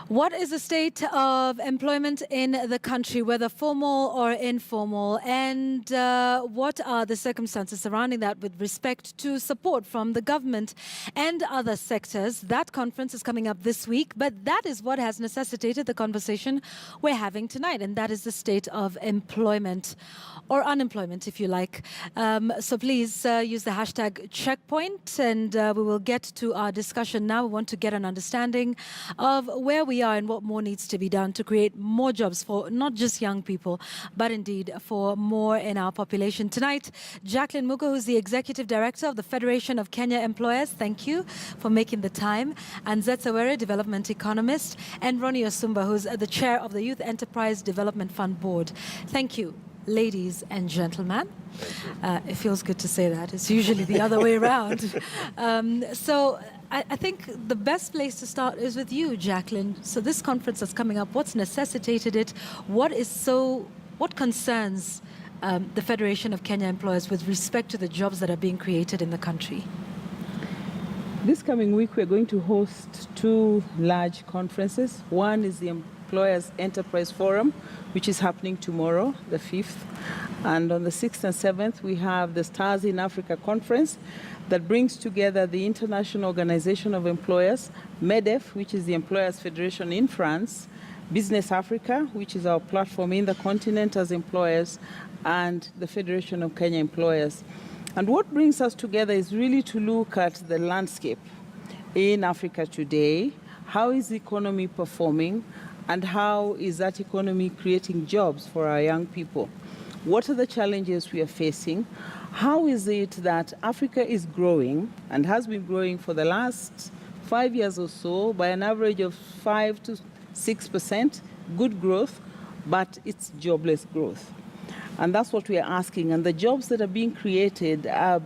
What is the state of employment in the country, whether formal or informal, and what are the circumstances surrounding that with respect to support from the government and other sectors? That conference is coming up this week, but that is what has necessitated the conversation we're having tonight, and that is the state of employment, or unemployment, if you like. So please use the hashtag checkpoint, and we will get to our discussion now. We want to get an understanding of where we are and what more needs to be done to create more jobs for not just young people, but indeed for more in our population. Tonight, Jacqueline Mugo, who's the Executive Director of the Federation of Kenya Employers, thank you for making the time, and Zetsawere, Development Economist, and Ronnie Osumba, who's the Chair of the Youth Enterprise Development Fund Board. Thank you, ladies and gentlemen. It feels good to say that. It's usually the other way around. So I think the best place to start is with you, Jacqueline. So this conference that's coming up, what's necessitated it? What concerns the Federation of Kenya Employers with respect to the jobs that are being created in the country? This coming week, we're going to host two large conferences. One is the Employers Enterprise Forum, which is happening tomorrow, the 5th. And on the 6th and 7th, we have the Stars in Africa Conference that brings together the International Organization of Employers, MEDEF, which is the Employers Federation in France, Business Africa, which is our platform in the continent as employers, and the Federation of Kenya Employers. And what brings us together is really to look at the landscape in Africa today. How is the economy performing, and how is that economy creating jobs for our young people? What are the challenges we are facing? How is it that Africa is growing and has been growing for the last 5 years or so by an average of 5 to 6%, good growth, but it's jobless growth? And that's what we are asking. And the jobs that are being created are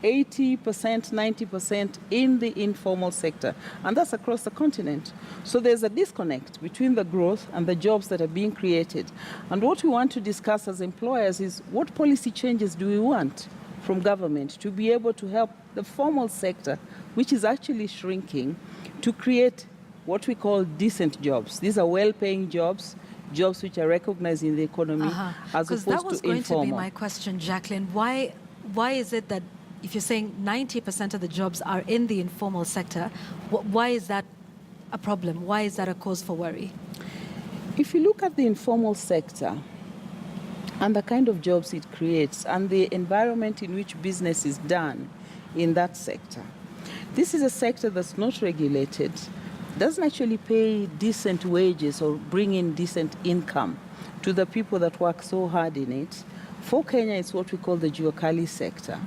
80%, 90% in the informal sector, and that's across the continent. So there's a disconnect between the growth and the jobs that are being created. And what we want to discuss as employers is what policy changes do we want from government to be able to help the formal sector, which is actually shrinking, to create what we call decent jobs. These are well-paying jobs, jobs which are recognized in the economy, as opposed to informal. Because that was going to be my question, Jacqueline. Why is it that if you're saying 90% of the jobs are in the informal sector, why is that a problem? Why is that a cause for worry? If you look at the informal sector and the kind of jobs it creates and the environment in which business is done in that sector, this is a sector that's not regulated, doesn't actually pay decent wages or bring in decent income to the people that work so hard in it. For Kenya, it's what we call the Juakali sector.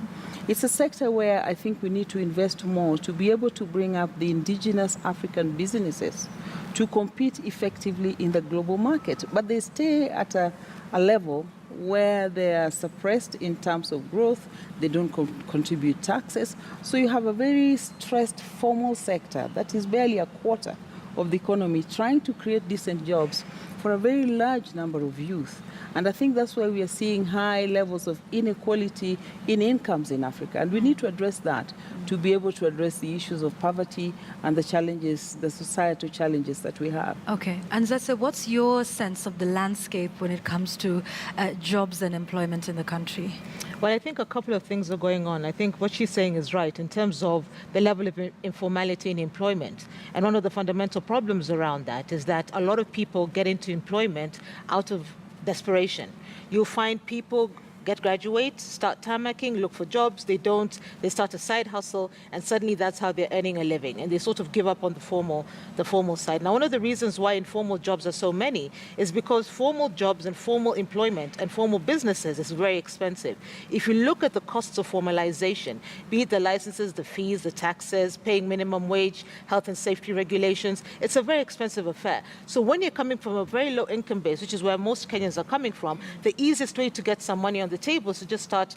It's a sector where I think we need to invest more to be able to bring up the indigenous African businesses to compete effectively in the global market. But they stay at a level where they are suppressed in terms of growth. They don't contribute taxes. So you have a very stressed formal sector that is barely a quarter of the economy trying to create decent jobs for a very large number of youth. And I think that's why we are seeing high levels of inequality in incomes in Africa. And we need to address that to be able to address the issues of poverty and the challenges, the societal challenges that we have. Okay. And Zetsa, what's your sense of the landscape when it comes to jobs and employment in the country? Well, I think a couple of things are going on. I think what she's saying is right in terms of the level of informality in employment. And one of the fundamental problems around that is that a lot of people get into employment out of desperation. You'll find people graduate, start tarmacking, look for jobs, they don't, they start a side hustle, and suddenly that's how they're earning a living, and they sort of give up on the formal side. Now, one of the reasons why informal jobs are so many is because formal jobs and formal employment and formal businesses is very expensive. If you look at the costs of formalization, be it the licenses, the fees, the taxes, paying minimum wage, health and safety regulations, it's a very expensive affair. So when you're coming from a very low income base, which is where most Kenyans are coming from, the easiest way to get some money on the table to just start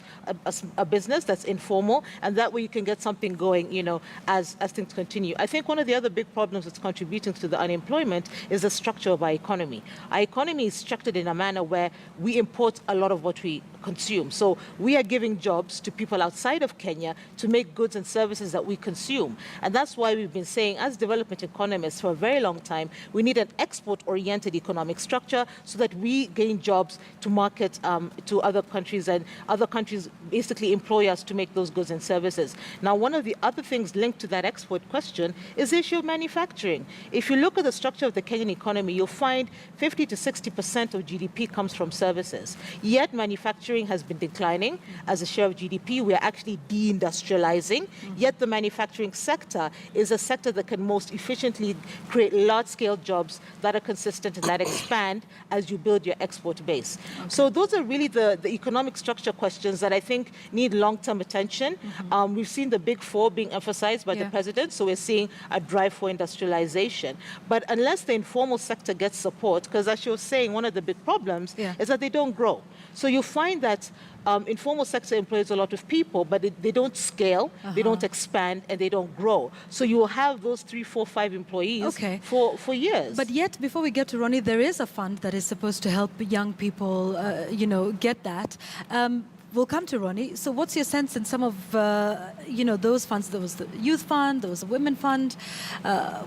a business that's informal, and that way you can get something going, you know, as things continue. I think one of the other big problems that's contributing to the unemployment is the structure of our economy. Our economy is structured in a manner where we import a lot of what we consume. So we are giving jobs to people outside of Kenya to make goods and services that we consume. And that's why we've been saying, as development economists for a very long time, we need an export-oriented economic structure so that we gain jobs to market to other countries, and other countries basically employ us to make those goods and services. Now, one of the other things linked to that export question is the issue of manufacturing. If you look at the structure of the Kenyan economy, you'll find 50 to 60% of GDP comes from services. Yet manufacturing has been declining as a share of GDP. We are actually deindustrializing. Yet the manufacturing sector is a sector that can most efficiently create large-scale jobs that are consistent and that expand as you build your export base. Okay. So those are really the economic structure questions that I think need long-term attention. We've seen the big four being emphasized by the president, so we're seeing a drive for industrialization. But unless the informal sector gets support, because as you were saying, one of the big problems is that they don't grow. So you find that informal sector employs a lot of people, but they don't scale, they don't expand, and they don't grow. So you will have those 3, 4, 5 employees for years. But yet, before we get to Ronnie, there is a fund that is supposed to help young people, get that. We'll come to Ronnie. So what's your sense in some of, those funds? There was the youth fund, there was a women fund.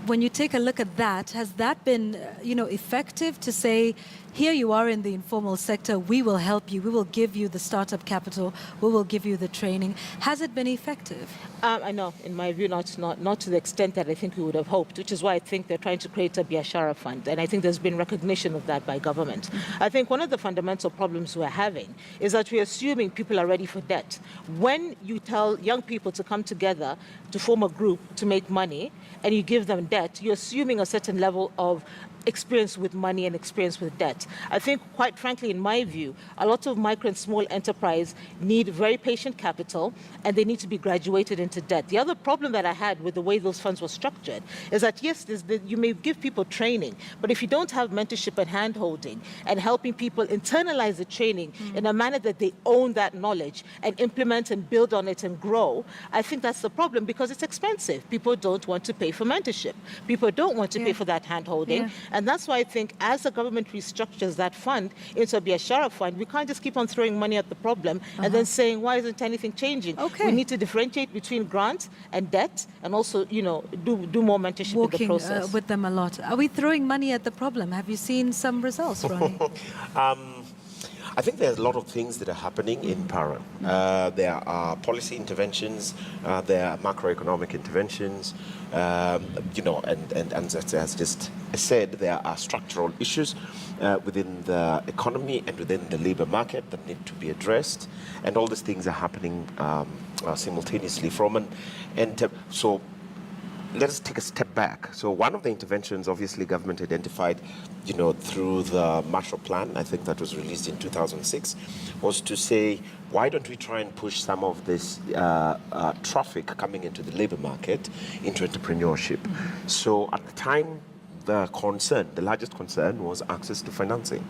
When you take a look at that, has that been, effective to say, here you are in the informal sector, we will help you, we will give you the startup capital, we will give you the training. Has it been effective? I know, in my view, not to the extent that I think we would have hoped, which is why I think they're trying to create a Biashara fund. And I think there's been recognition of that by government. I think one of the fundamental problems we're having is that we're assuming people are ready for debt. When you tell young people to come together to form a group to make money, and you give them debt, you're assuming a certain level of experience with money and experience with debt. I think, quite frankly, in my view, a lot of micro and small enterprise need very patient capital, and they need to be graduated into debt. The other problem that I had with the way those funds were structured is that, yes, you may give people training, but if you don't have mentorship and hand-holding and helping people internalize the training in a manner that they own that knowledge and implement and build on it and grow, I think that's the problem, because it's expensive. People don't want to pay for mentorship. People don't want to pay for that hand-holding. And that's why I think as the government restructures that fund into a Biashara fund, we can't just keep on throwing money at the problem and then saying, why isn't anything changing? We need to differentiate between grant and debt, and also, do more mentorship in the process. With them a lot. Are we throwing money at the problem? Have you seen some results, Ronnie? I think there's a lot of things that are happening in Para. There are policy interventions, there are macroeconomic interventions, and as just said, there are structural issues within the economy and within the labor market that need to be addressed, and all these things are happening simultaneously so let us take a step back. So one of the interventions, obviously, government identified, through the Marshall Plan, I think that was released in 2006, was to say, why don't we try and push some of this traffic coming into the labor market into entrepreneurship? So at the time, the largest concern was access to financing.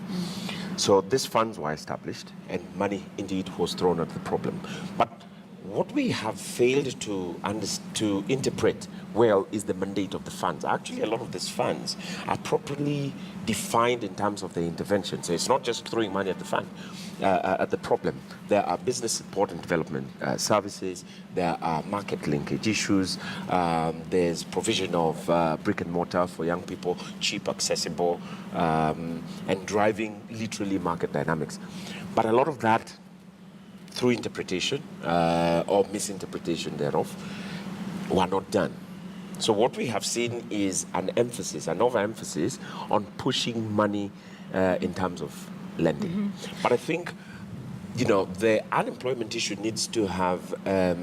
So these funds were established, and money indeed was thrown at the problem. But what we have failed to interpret well is the mandate of the funds. Actually, a lot of these funds are properly defined in terms of the intervention. So it's not just throwing money at the fund, at the problem. There are business support and development services. There are market linkage issues. There's provision of brick and mortar for young people, cheap, accessible, and driving literally market dynamics. But a lot of that, through interpretation or misinterpretation thereof, were not done. So what we have seen is an overemphasis on pushing money in terms of lending. But I think, the unemployment issue needs to have a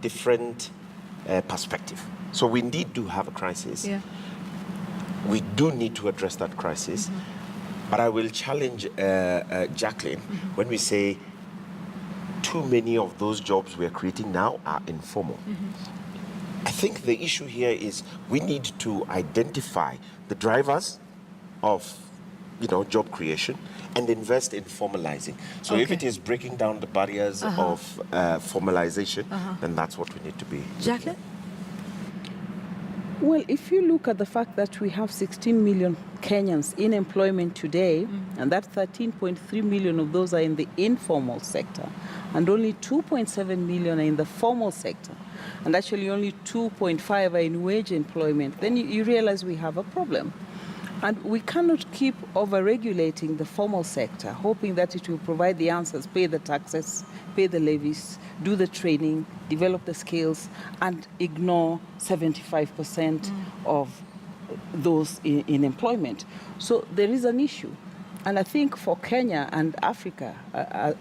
different perspective. So we indeed do have a crisis. We do need to address that crisis. But I will challenge Jacqueline when we say too many of those jobs we're creating now are informal. I think the issue here is we need to identify the drivers of job creation and invest in formalizing. So if it is breaking down the barriers of formalization, then that's what we need to be. Jacqueline? Well, if you look at the fact that we have 16 million Kenyans in employment today, and that 13.3 million of those are in the informal sector, and only 2.7 million are in the formal sector, and actually only 2.5 are in wage employment, then you realize we have a problem. And we cannot keep over-regulating the formal sector, hoping that it will provide the answers, pay the taxes, pay the levies, do the training, develop the skills, and ignore 75% of those in employment. So there is an issue. And I think for Kenya and Africa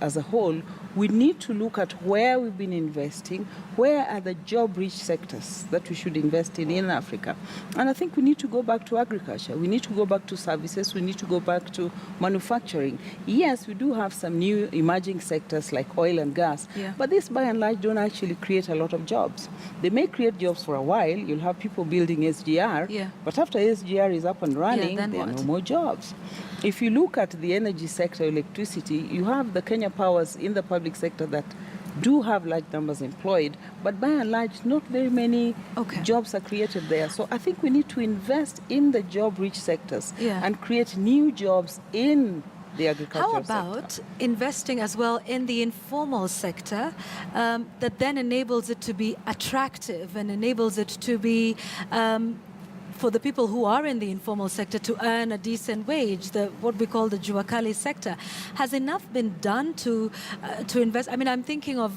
as a whole, we need to look at where we've been investing, where are the job-rich sectors that we should invest in Africa. And I think we need to go back to agriculture, we need to go back to services, we need to go back to manufacturing. Yes, we do have some new emerging sectors like oil and gas, but these by and large don't actually create a lot of jobs. They may create jobs for a while, you'll have people building SGR, but after SGR is up and running, there are no more jobs. If you look at the energy sector, electricity, you have the Kenya Powers in the public sector that do have large numbers employed, but by and large, not very many jobs are created there. So I think we need to invest in the job-rich sectors and create new jobs in the agricultural sector. How about investing as well in the informal sector that then enables it to be attractive and enables it to be for the people who are in the informal sector to earn a decent wage, what we call the Juakali sector. Has enough been done to invest? I mean, I'm thinking of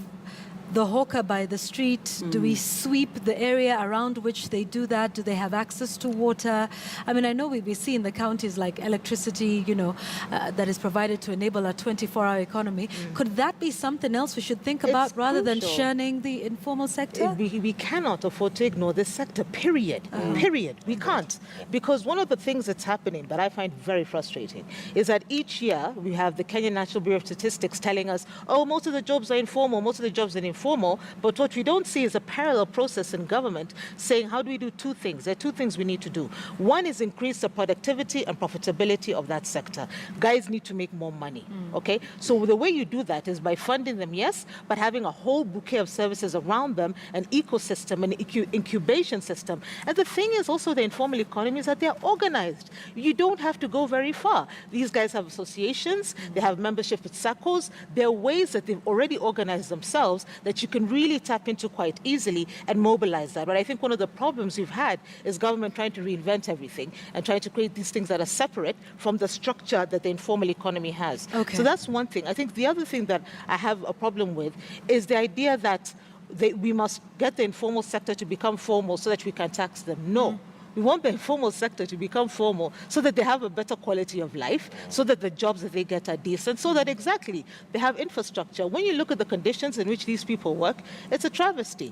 the hawker by the street. Do we sweep the area around which they do that? Do they have access to water? I mean, I know we see in the counties like electricity, that is provided to enable a 24-hour economy. Could that be something else we should think about rather than shunning the informal sector? We cannot afford to ignore this sector, period. Period. We can't. Because one of the things that's happening that I find very frustrating is that each year we have the Kenya National Bureau of Statistics telling us, oh, most of the jobs are informal, most of the jobs are informal, but what we don't see is a parallel process in government saying, how do we do two things? There are two things we need to do. One is increase the productivity and profitability of that sector. Guys need to make more money, okay? So the way you do that is by funding them, yes, but having a whole bouquet of services around them, an ecosystem, an incubation system. And the thing is also the informal economy is that they're organized. You don't have to go very far. These guys have associations, they have membership with SACCOs. There are ways that they've already organized themselves that you can really tap into quite easily and mobilize that. But I think one of the problems we've had is government trying to reinvent everything and trying to create these things that are separate from the structure that the informal economy has. So that's one thing. I think the other thing that I have a problem with is the idea that we must get the informal sector to become formal so that we can tax them. No. We want the informal sector to become formal so that they have a better quality of life, so that the jobs that they get are decent, so that they have infrastructure. When you look at the conditions in which these people work, it's a travesty.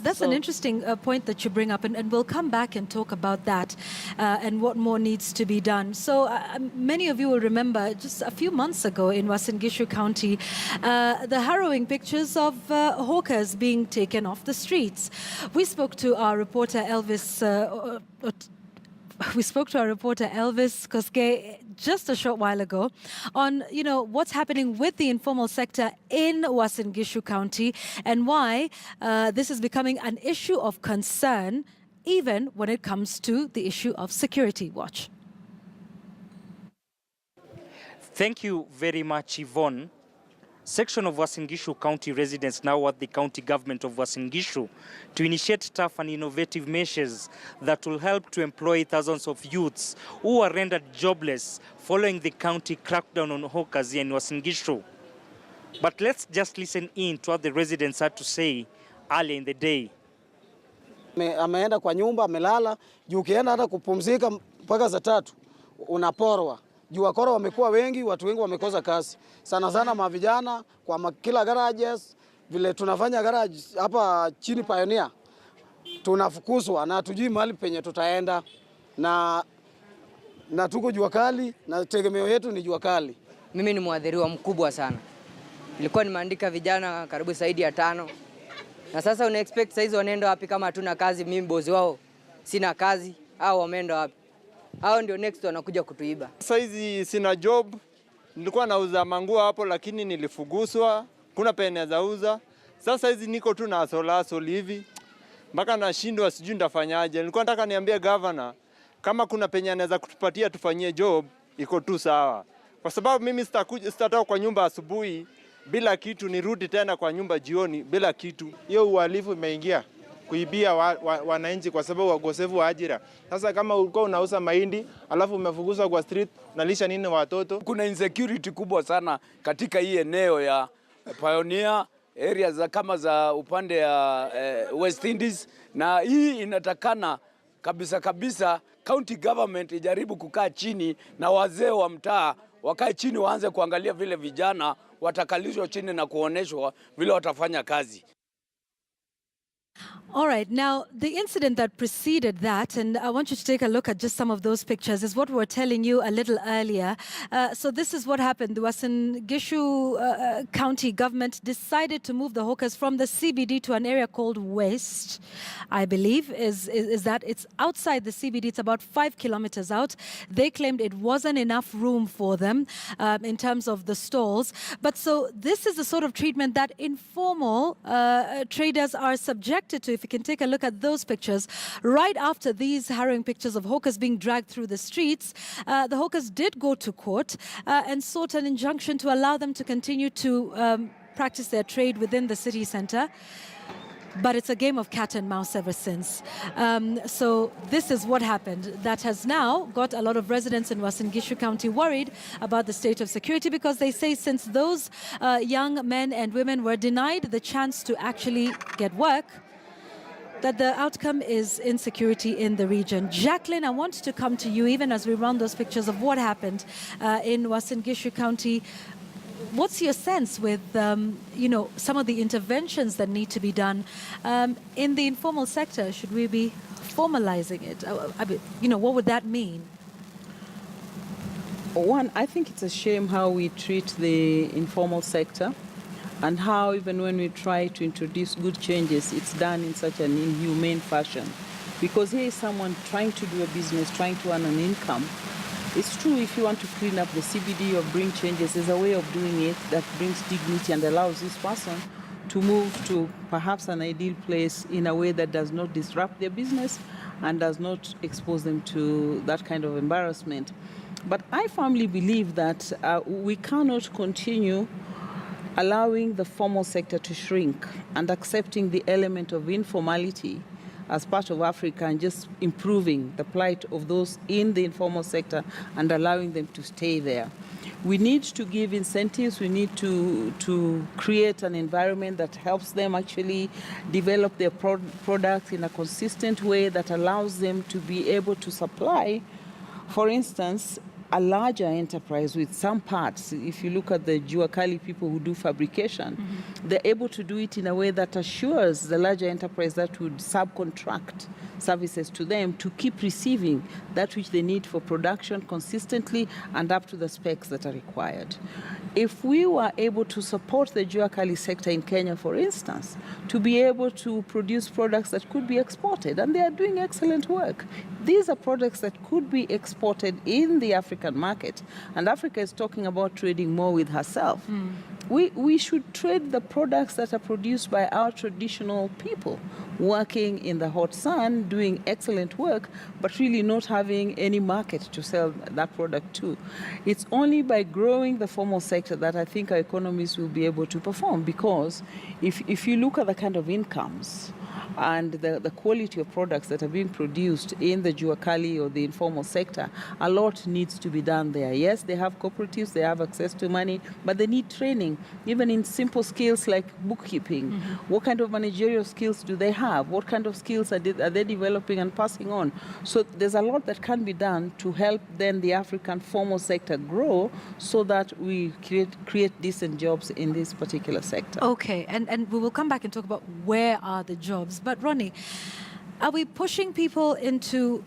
That's an interesting point that you bring up, and we'll come back and talk about that and what more needs to be done. So many of you will remember just a few months ago in Uasin Gishu County, the harrowing pictures of hawkers being taken off the streets. We spoke to our reporter Elvis Koske just a short while ago on, what's happening with the informal sector in Uasin Gishu County and why this is becoming an issue of concern, even when it comes to the issue of security. Watch. Thank you very much, Yvonne. Section of Uasin Gishu County residents now want the county government of Uasin Gishu to initiate tough and innovative measures that will help to employ thousands of youths who are rendered jobless following the county crackdown on hawkers here in Uasin Gishu. But let's just listen in to what the residents had to say early in the day. Ameenda kwa nyumba, amelala, juu ukienda hata kupumzika mpaka saa 3 unaporwa. Juu wakora wamekuwa wengi, watu wengi wamekosa kazi. Sana sana mavijana kwa kila garages, vile tunafanya garage hapa chini Pioneer. Tunafukuzwa na hatujui mahali penye tutaenda na tuko jua kali na tegemeo yetu ni jua kali. Mimi ni mwadhiriwa mkubwa sana. Nilikuwa nimeandika vijana karibu zaidi ya 5. Na sasa una expect saizi wanaenda wapi kama hatuna kazi? Mimi bosi wao sina kazi, au wameenda wapi? Hao ndio next wanakuja kutuiba. Saizi sina job. Nilikuwa nauza manguo hapo lakini nilifuguswa. Kuna pene za uza. Sasa hizi niko tu na solaso hivi. mpaka nashindwa, sijui nitafanyaje. Nilikuwa nataka niambie governor kama kuna penye anaweza kutupatia tufanyie job, iko tu sawa, kwa sababu mimi sitatoka kwa nyumba asubuhi bila kitu, nirudi tena kwa nyumba jioni bila kitu. Hiyo uhalifu imeingia kuibia wananchi kwa sababu wakosefu wa ajira. Sasa kama ulikuwa unauza mahindi alafu umefukuzwa kwa street, unalisha nini watoto? Kuna insecurity kubwa sana katika hii eneo ya Pioneer area za kama za upande ya West Indies, na hii inatakana kabisa county government ijaribu kukaa chini na wazee wa mtaa wakae chini, waanze kuangalia vile vijana watakalishwa chini na kuoneshwa vile watafanya kazi. All right, now the incident that preceded that, and I want you to take a look at just some of those pictures, is what we were telling you a little earlier. So this is what happened. The Uasin Gishu County government decided to move the hawkers from the CBD to an area called West, I believe, is that it's outside the CBD. It's about 5 kilometers out. They claimed it wasn't enough room for them in terms of the stalls. But so this is the sort of treatment that informal traders are subjected to. If you can take a look at those pictures, right after these harrowing pictures of hawkers being dragged through the streets, the hawkers did go to court and sought an injunction to allow them to continue to practice their trade within the city centre. But it's a game of cat and mouse ever since. So this is what happened. That has now got a lot of residents in Uasin Gishu County worried about the state of security, because they say since those young men and women were denied the chance to actually get work, that the outcome is insecurity in the region. Jacqueline, I want to come to you even as we run those pictures of what happened in Uasin Gishu County. What's your sense with, some of the interventions that need to be done in the informal sector? Should we be formalizing it? What would that mean? One, I think it's a shame how we treat the informal sector, and how even when we try to introduce good changes, it's done in such an inhumane fashion. Because here is someone trying to do a business, trying to earn an income. It's true, if you want to clean up the CBD or bring changes, there's a way of doing it that brings dignity and allows this person to move to perhaps an ideal place in a way that does not disrupt their business and does not expose them to that kind of embarrassment. But I firmly believe that we cannot continue allowing the formal sector to shrink and accepting the element of informality as part of Africa and just improving the plight of those in the informal sector and allowing them to stay there. We need to give incentives. We need to create an environment that helps them actually develop their products in a consistent way that allows them to be able to supply, for instance, a larger enterprise with some parts. If you look at the Juakali people who do fabrication, they're able to do it in a way that assures the larger enterprise that would subcontract services to them to keep receiving that which they need for production consistently and up to the specs that are required. If we were able to support the Juakali sector in Kenya, for instance, to be able to produce products that could be exported, and they are doing excellent work. These are products that could be exported in the African market, and Africa is talking about trading more with herself. We should trade the products that are produced by our traditional people, working in the hot sun, doing excellent work, but really not having any market to sell that product to. It's only by growing the formal sector that I think our economies will be able to perform, because if you look at the kind of incomes and the quality of products that are being produced in the Juakali or the informal sector, a lot needs to be done there. Yes, they have cooperatives, they have access to money, but they need training, even in simple skills like bookkeeping. What kind of managerial skills do they have? What kind of skills are they developing and passing on? So there's a lot that can be done to help then the African formal sector grow so that we create decent jobs in this particular sector. Okay, and we will come back and talk about where are the jobs. But Ronnie, are we pushing people into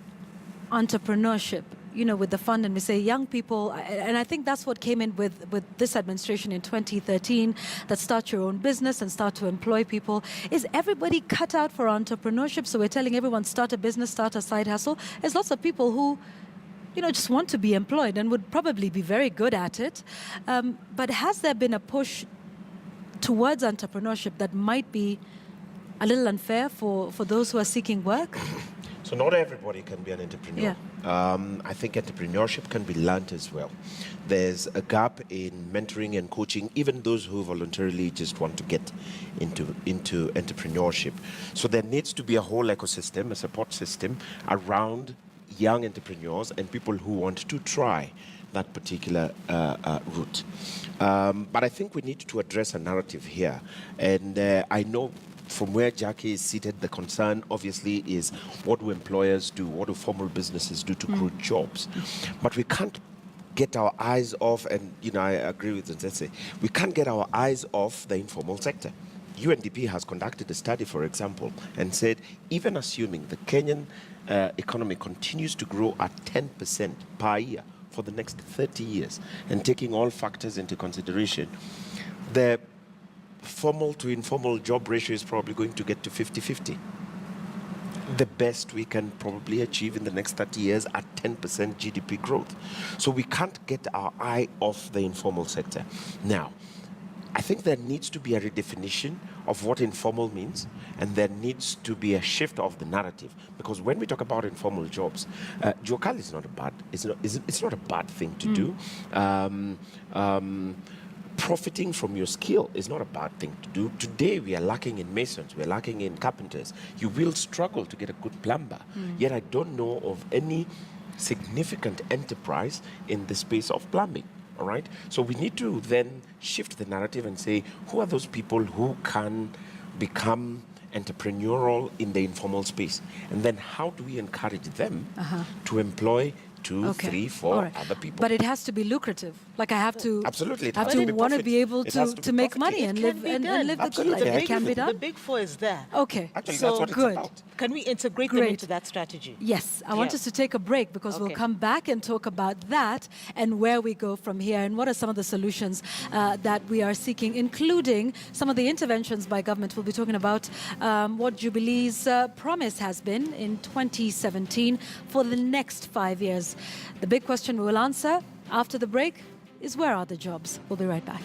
entrepreneurship, with the fund, and we say young people, and I think that's what came in with this administration in 2013, that start your own business and start to employ people. Is everybody cut out for entrepreneurship? So we're telling everyone, start a business, start a side hustle. There's lots of people who just want to be employed and would probably be very good at it. But has there been a push towards entrepreneurship that might be a little unfair for those who are seeking work? So not everybody can be an entrepreneur. I think entrepreneurship can be learned as well. There's a gap in mentoring and coaching, even those who voluntarily just want to get into entrepreneurship. So there needs to be a whole ecosystem, a support system around young entrepreneurs and people who want to try that particular route. But I think we need to address a narrative here. And I know from where Jackie is seated, the concern obviously is what do employers do, what do formal businesses do to create jobs. But we can't get our eyes off, and I agree with Nzetse, we can't get our eyes off the informal sector. UNDP has conducted a study, for example, and said even assuming the Kenyan economy continues to grow at 10% per year for the next 30 years, and taking all factors into consideration, the formal to informal job ratio is probably going to get to 50-50. The best we can probably achieve in the next 30 years at 10% GDP growth. So we can't get our eye off the informal sector. Now, I think there needs to be a redefinition of what informal means, and there needs to be a shift of the narrative. Because when we talk about informal jobs, Jokal is not a bad. It's not a bad thing to do. Profiting from your skill is not a bad thing to do. Today we are lacking in masons, we're lacking in carpenters. You will struggle to get a good plumber. Yet I don't know of any significant enterprise in the space of plumbing. All right? So we need to then shift the narrative and say, who are those people who can become entrepreneurial in the informal space? And then how do we encourage them to employ 2, 3, 4 other people? But it has to be lucrative. Like I have to absolutely have to want to be able to make money and live and live the good life. It can be done. The big four is there. Okay. Actually, so that's what good. it's about. Can we integrate them into that strategy? Yes, I want us to take a break because we'll come back and talk about that and where we go from here and what are some of the solutions that we are seeking, including some of the interventions by government. We'll be talking about what Jubilee's promise has been in 2017 for the next 5 years. The big question we will answer after the break is, where are the jobs? We'll be right back.